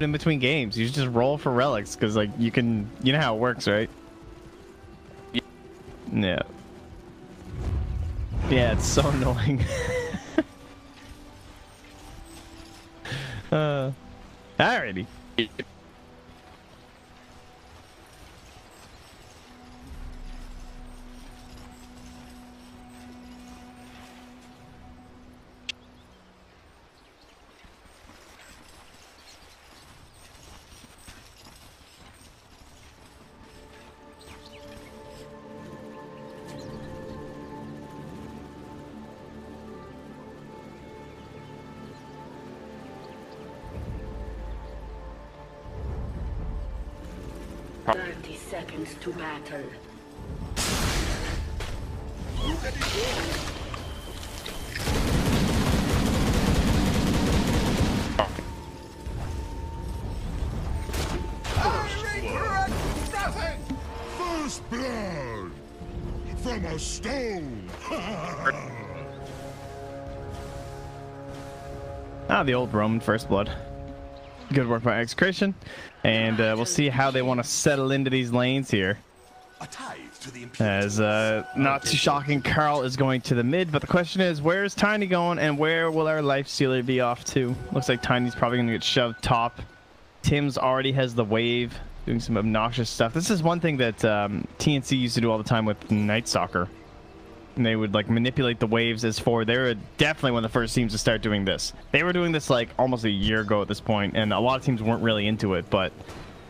in between games. You just roll for relics because, like, you can, you know how it works, right? Yeah. Yeah, it's so annoying. Alrighty. Seconds to battle. First blood from a stone. The old Roman first blood. Good work by Execration. And we'll see how they want to settle into these lanes here. As not too shocking, Carl is going to the mid, but the question is, where's Tiny going and where will our life stealer be off to? Looks like Tiny's probably going to get shoved top. Tim's already has the wave, doing some obnoxious stuff. This is one thing that TNC used to do all the time with Night Stalker. And they would like manipulate the waves as forward. They were definitely one of the first teams to start doing this. They were doing this like almost a year ago at this point, and a lot of teams weren't really into it, but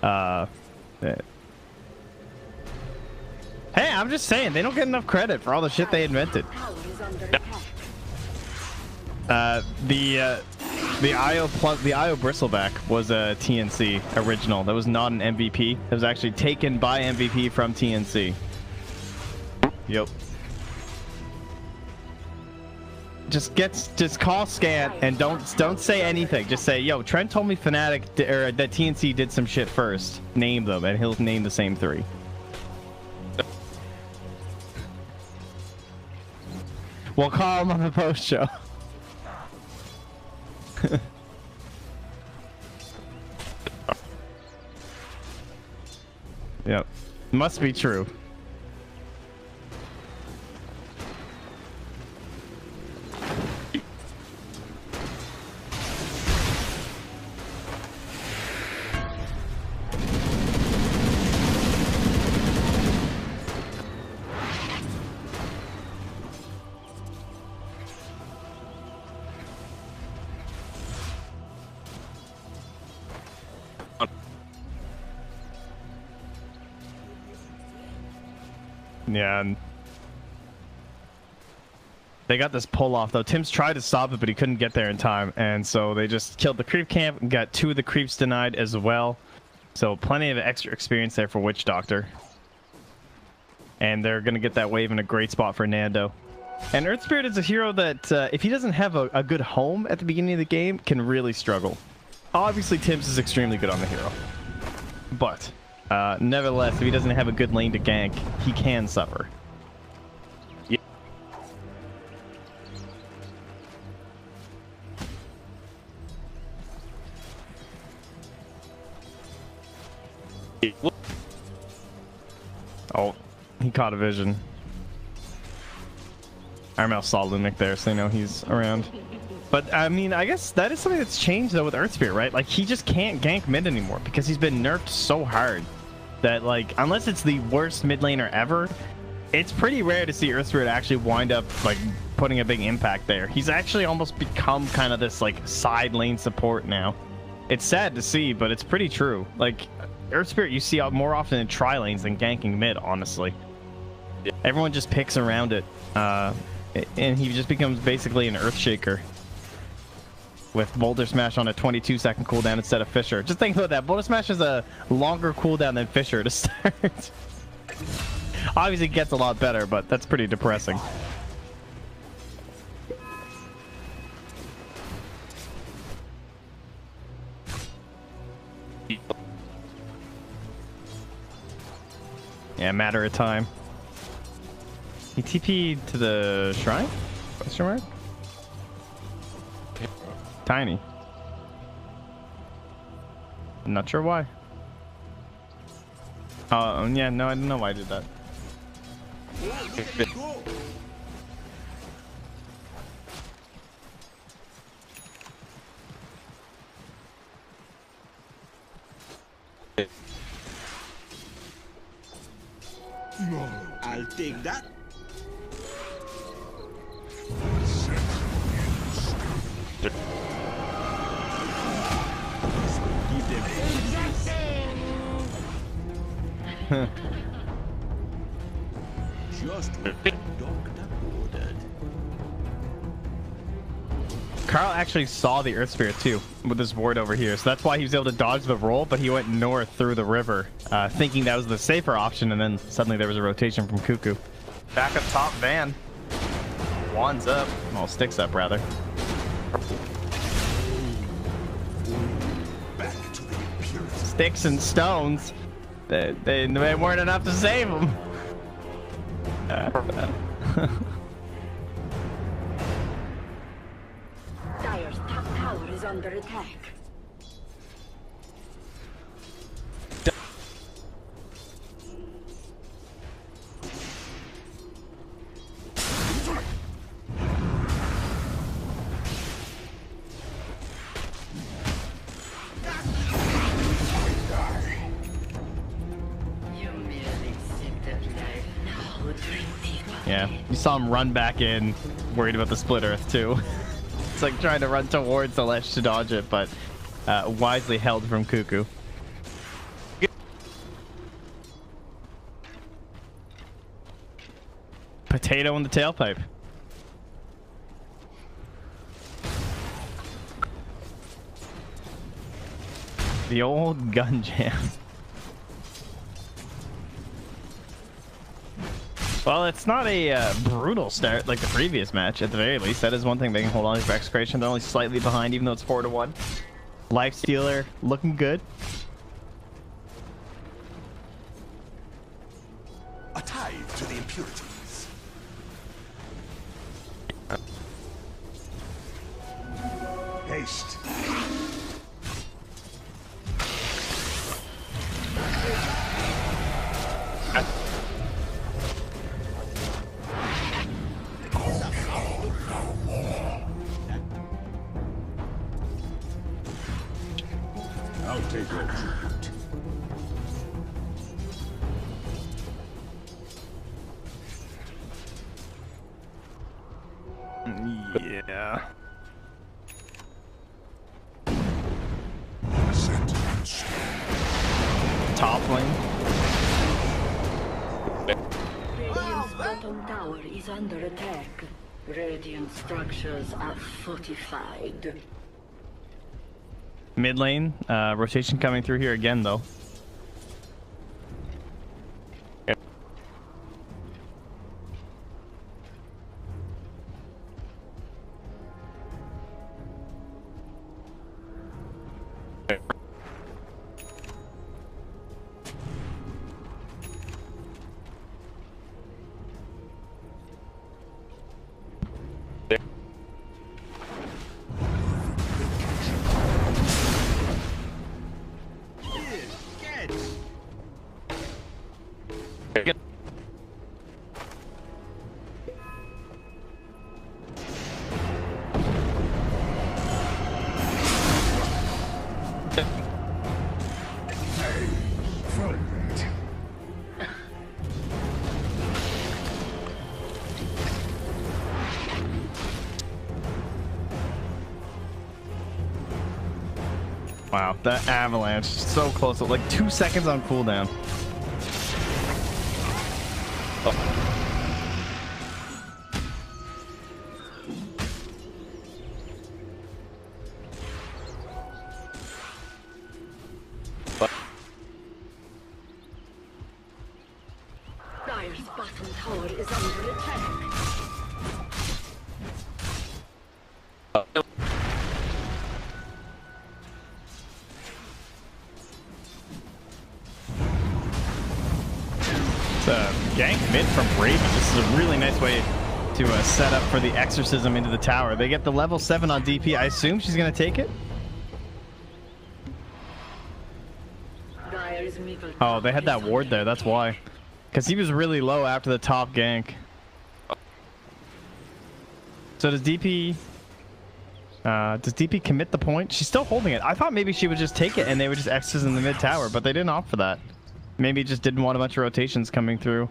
hey, I'm just saying they don't get enough credit for all the shit they invented. The IO Bristleback was a TNC original. That was not an MVP. It was actually taken by MVP from TNC. Yep. Just call Scant and don't say anything. Just say, yo, Trent told me Fnatic or that TNC did some shit first. Name them, and he'll name the same three. We'll call him on the post show. Yep, must be true. Yeah, and they got this pull off though. Tim's tried to stop it, but he couldn't get there in time, and so they just killed the creep camp and got 2 of the creeps denied as well. So plenty of extra experience there for Witch Doctor, and they're gonna get that wave in a great spot for Nando. And Earth Spirit is a hero that if he doesn't have a good home at the beginning of the game, can really struggle. Obviously, Tim's is extremely good on the hero, but nevertheless, if he doesn't have a good lane to gank, he can suffer. Yeah. Oh, he caught a vision. Armel saw Lumic there, so they know he's around. But, I mean, I guess that is something that's changed, though, with Earthspear, right? Like, he just can't gank mid anymore because he's been nerfed so hard that, like, unless it's the worst mid laner ever, it's pretty rare to see Earthspear actually wind up, like, putting a big impact there. He's actually almost become kind of this, like, side lane support now. It's sad to see, but it's pretty true. Like, Earthspirit you see more often in tri lanes than ganking mid, honestly. Yeah. Everyone just picks around it, and he just becomes basically an Earthshaker. With Boulder Smash on a 22-second cooldown instead of Fissure. Just think about that. Boulder Smash is a longer cooldown than Fissure to start. Obviously, it gets a lot better, but that's pretty depressing. Yeah, matter of time. He TP'd to the shrine? Question mark? Tiny. I'm not sure why. Oh, yeah, no, I don't know why I did that. No. I'll take that. Just what the doctor ordered. Carl actually saw the Earth Spirit too with this ward over here, so that's why he was able to dodge the roll, but he went north through the river, thinking that was the safer option, and then suddenly there was a rotation from Cuckoo. Back up top, Van. Wands up. Well, sticks up, rather. Back to the impurity. Sticks and stones. They weren't enough to save him. Dire's top tower is under attack. You merely saved that life. Now drink deeper. Yeah, you saw him run back in, worried about the split Earth too. It's like trying to run towards the ledge to dodge it, but wisely held from Cuckoo. Potato in the tailpipe. The old gun jam. Well, it's not a brutal start like the previous match. At the very least, that is one thing they can hold on to for Execration. They're only slightly behind, even though it's 4-1. Life Stealer looking good. A tithe to the impurities. Haste. I'll take your tribute. Yeah. Sentinels. Top lane. Radiant's bottom tower is under attack. Radiant structures are fortified. Mid lane, rotation coming through here again, though. Wow, that avalanche so close, like 2 seconds on cooldown. Oh. Dire's bottom tower is under attack. Gank mid from Raven. This is a really nice way to set up for the exorcism into the tower. They get the level 7 on DP. I assume she's going to take it. Oh, they had that ward there. That's why. Because he was really low after the top gank. So does DP commit the point? She's still holding it. I thought maybe she would just take it and they would just X's in the mid tower, but they didn't opt for that. Maybe just didn't want a bunch of rotations coming through.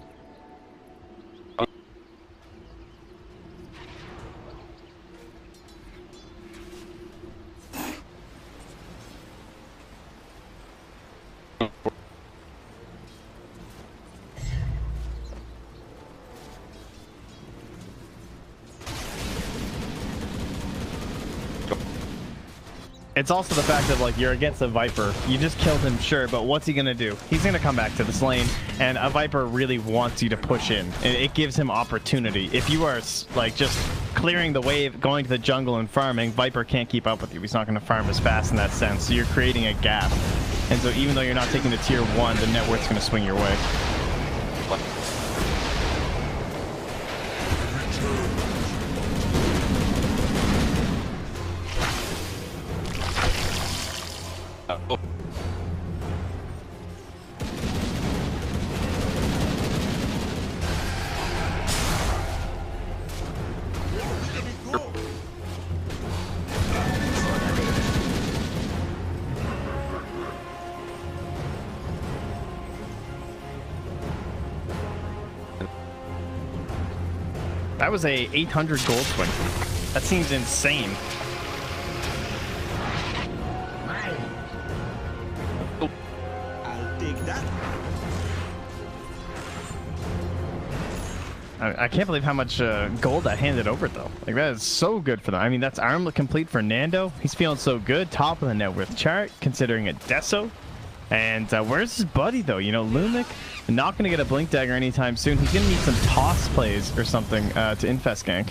It's also the fact that, like, you're against a Viper. You just killed him, sure, but what's he gonna do? He's gonna come back to this lane, and a Viper really wants you to push in. It gives him opportunity. If you are, like, just clearing the wave, going to the jungle and farming, Viper can't keep up with you. He's not gonna farm as fast in that sense, so you're creating a gap. And so even though you're not taking the tier 1, the network's gonna swing your way. Oh. That was a 800 gold swing. That seems insane. I'll take that. I can't believe how much gold I handed over, though. Like, that is so good for them. I mean, that's armlet complete for Nando. He's feeling so good. Top of the net worth chart, considering it Deso. And where's his buddy, though? You know, Lumic, not going to get a Blink Dagger anytime soon. He's going to need some toss plays or something to infest gank.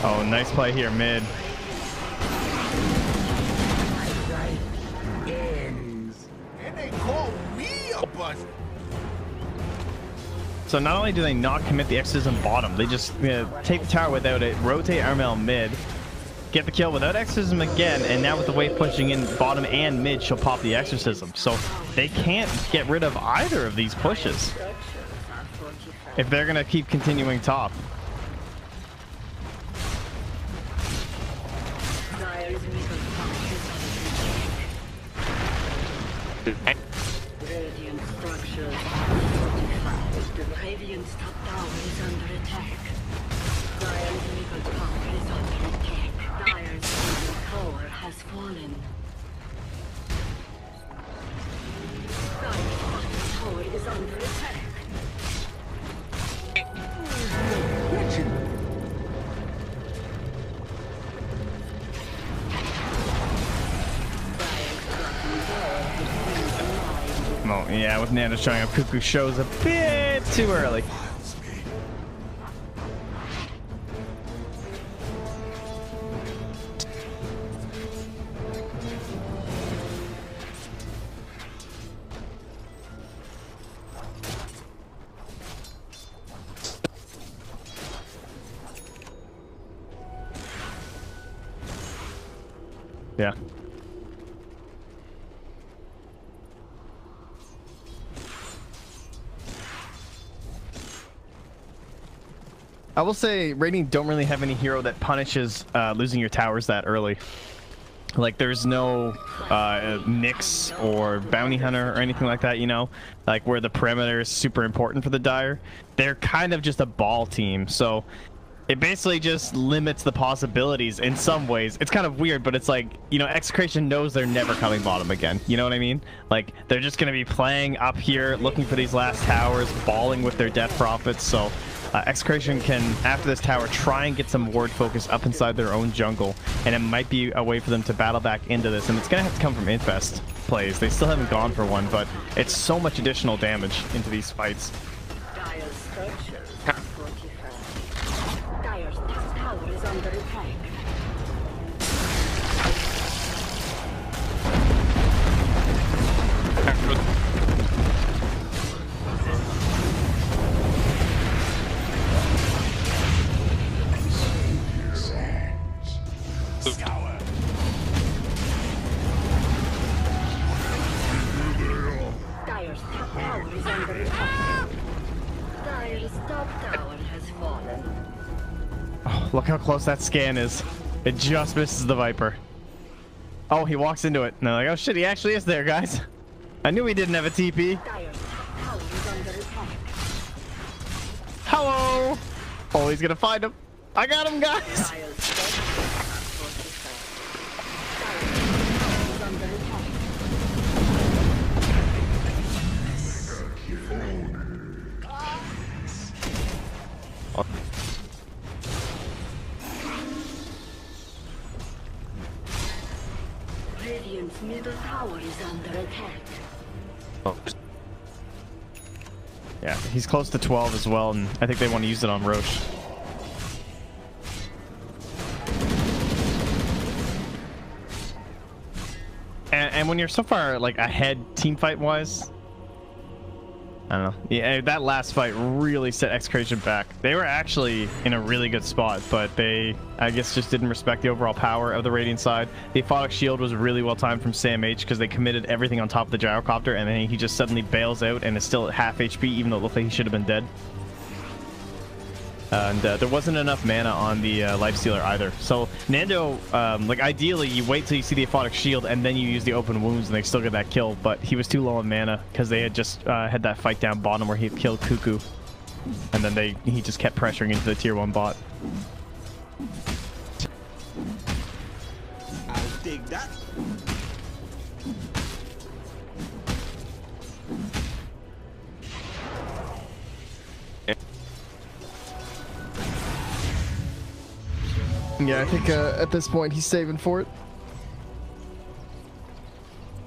Oh, nice play here, mid. And they call me a bust. So not only do they not commit the exorcism bottom, they just take the tower without it, rotate Armel mid, get the kill without exorcism again, and now with the wave pushing in bottom and mid, she'll pop the exorcism. So they can't get rid of either of these pushes if they're gonna keep continuing top. Radiant structures are fortified. The Radiant's top tower is under attack. Dire's middle tower is under attack. Dire's middle tower has fallen. Dire's bottom tower is under attack. Oh, yeah, with Nando showing up, Cuckoo shows a bit too early. Yeah. I will say Radiant don't really have any hero that punishes losing your towers that early. Like, there's no Nyx or Bounty Hunter or anything like that, you know? Like, where the perimeter is super important for the Dire. They're kind of just a ball team, so it basically just limits the possibilities in some ways. It's kind of weird, but it's like, you know, Execration knows they're never coming bottom again. You know what I mean? Like, they're just going to be playing up here, looking for these last towers, balling with their Death Prophets, so Execration can, after this tower, try and get some ward focus up inside their own jungle, and it might be a way for them to battle back into this, and it's going to have to come from infest plays. They still haven't gone for one, but it's so much additional damage into these fights. Dire's structures are fortified. Dire's top tower is under attack. Dire's top tower is under attack. Dire's top tower has fallen. Oh, look how close that scan is. It just misses the Viper. Oh, he walks into it. And they're like, oh shit, he actually is there, guys. I knew he didn't have a TP. Dire's top tower is under attack. Hello. Oh, he's gonna find him. I got him, guys. Dire's top tower is under attack. Radiant's middle tower is under attack. Yeah, he's close to 12 as well, and I think they want to use it on Roche. And when you're so far like ahead team fight wise, I don't know. Yeah, that last fight really set Execration back. They were actually in a really good spot, but they, I guess, just didn't respect the overall power of the Radiant side. The Aphotic Shield was really well timed from Sam H because they committed everything on top of the Gyrocopter, and then he just suddenly bails out and is still at half HP, even though it looked like he should have been dead. And there wasn't enough mana on the Lifestealer either. So Nando, like ideally, you wait till you see the Aphotic Shield and then you use the open wounds and they still get that kill. But he was too low on mana because they had just had that fight down bottom where he had killed Cuckoo, and then he just kept pressuring into the tier 1 bot. I'll dig that. Yeah, I think at this point he's saving for it.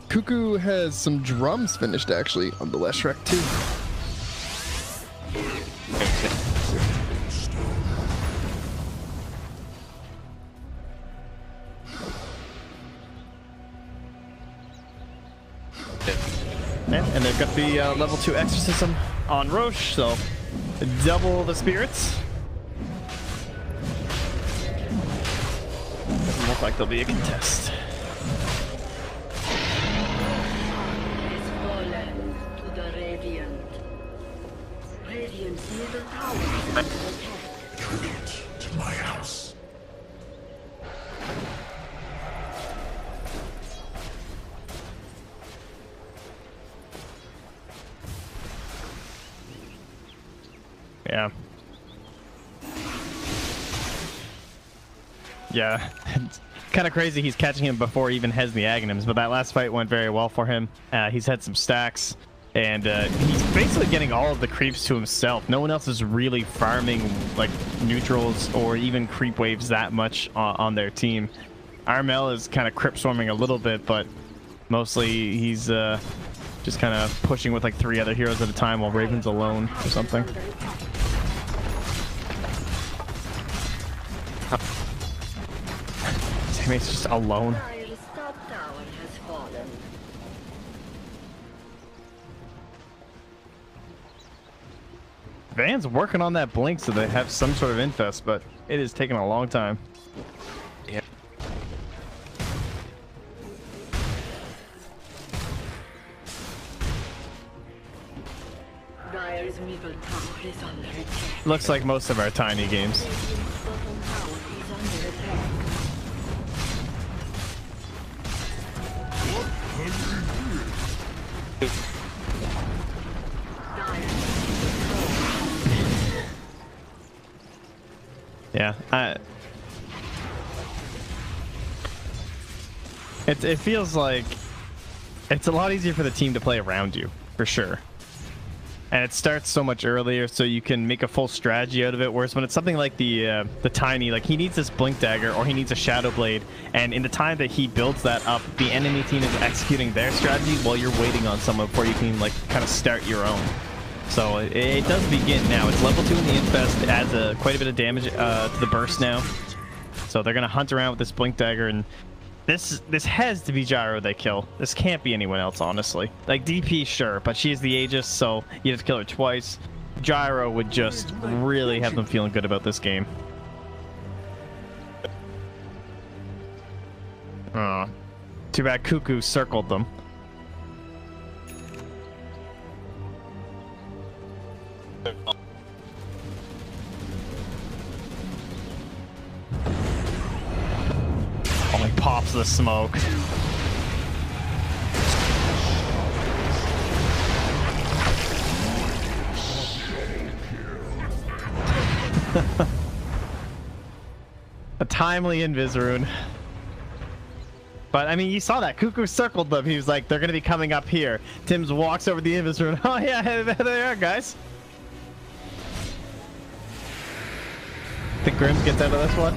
Cuckoo has some drums finished actually on the last Shrek too. Yeah, and they've got the level 2 Exorcism on Roche, so double the spirits. Doesn't look like there'll be a contest. Has fallen to the Radiant. Radiant's middle tower is under attack. Tribute to my house. Yeah. Yeah. It's kind of crazy he's catching him before he even has the Aghanims, but that last fight went very well for him. He's had some stacks, and he's basically getting all of the creeps to himself. No one else is really farming like neutrals or even creep waves that much on their team. Armel is kind of crypt swarming a little bit, but mostly he's just kind of pushing with like 3 other heroes at a time while Raven's alone or something. Teammate's just alone. Dire's top tower has fallen. Van's working on that blink so they have some sort of infest, but it is taking a long time. Yeah. Dire's middle tower is under attack. Looks like most of our tiny games. Radiant's bottom tower is under attack. Yeah, it feels like it's a lot easier for the team to play around you, for sure. And it starts so much earlier, so you can make a full strategy out of it. Whereas when it's something like the tiny, like he needs this blink dagger or he needs a shadow blade, and in the time that he builds that up, the enemy team is executing their strategy while you're waiting on someone before you can like kind of start your own. So it does begin now. It's level 2 in the infest. It adds quite a bit of damage to the burst now. So they're gonna hunt around with this blink dagger, and this has to be Gyro they kill. This can't be anyone else, honestly. Like DP, sure, but she's the Aegis, so you have to kill her twice. Gyro would just really have them feeling good about this game. Oh, too bad Cuckoo circled them. Oh, he pops the smoke. A timely invis rune. But I mean, you saw that Cuckoo circled them. He was like, they're gonna be coming up here. Tim's walks over the invis rune. Oh yeah, there they are, guys. Think Grims gets out of this one?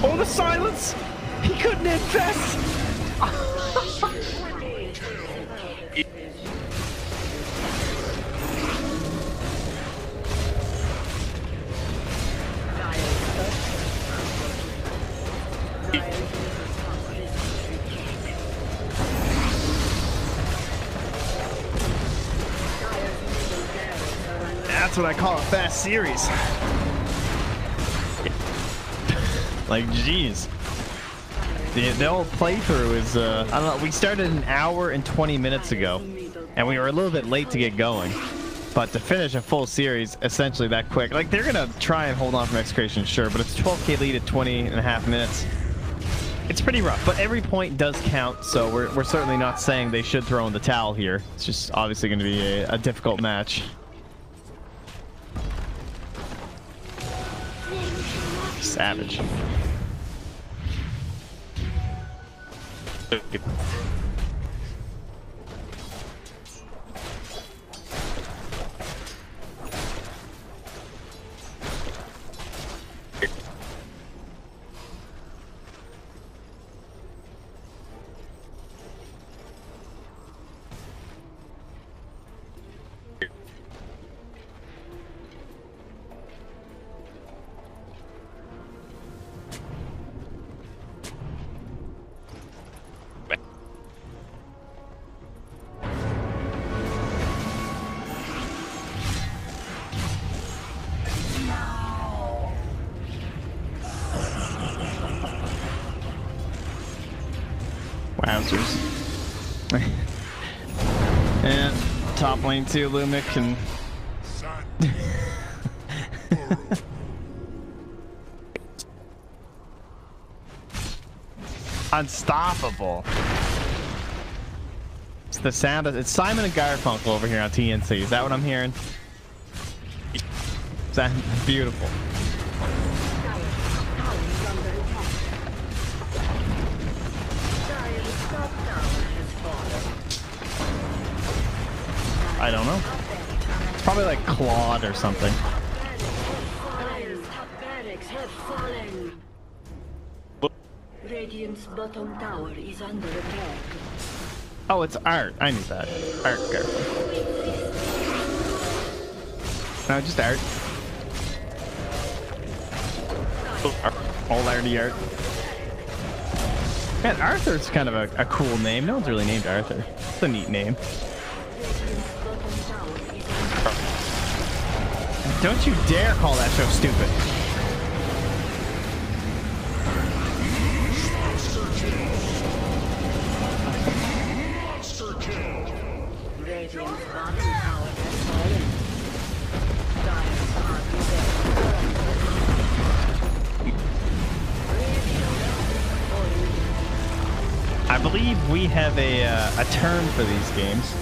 Oh, the silence! He couldn't infest! That's what I call a fast series. Like, jeez. The old playthrough is, I don't know, we started an hour and 20 minutes ago, and we were a little bit late to get going. But to finish a full series essentially that quick, like, they're gonna try and hold on from Execration, sure, but it's 12k lead at 20.5 minutes. It's pretty rough, but every point does count, so we're certainly not saying they should throw in the towel here. It's just obviously going to be a difficult match. Savage. Wowzers. And top lane too, Lumic and unstoppable. It's the sound of it's Simon and Garfunkel over here on TNC. Is that what I'm hearing? Is that beautiful? I don't know. It's probably like Claude or something. Radiant's bottom tower is under attack. Oh, it's Art. I knew that. Art, careful. No, just Art. All Arty Art. Man, Arthur's kind of a cool name. No one's really named Arthur. It's a neat name. Don't you dare call that show stupid. I believe we have a term for these games.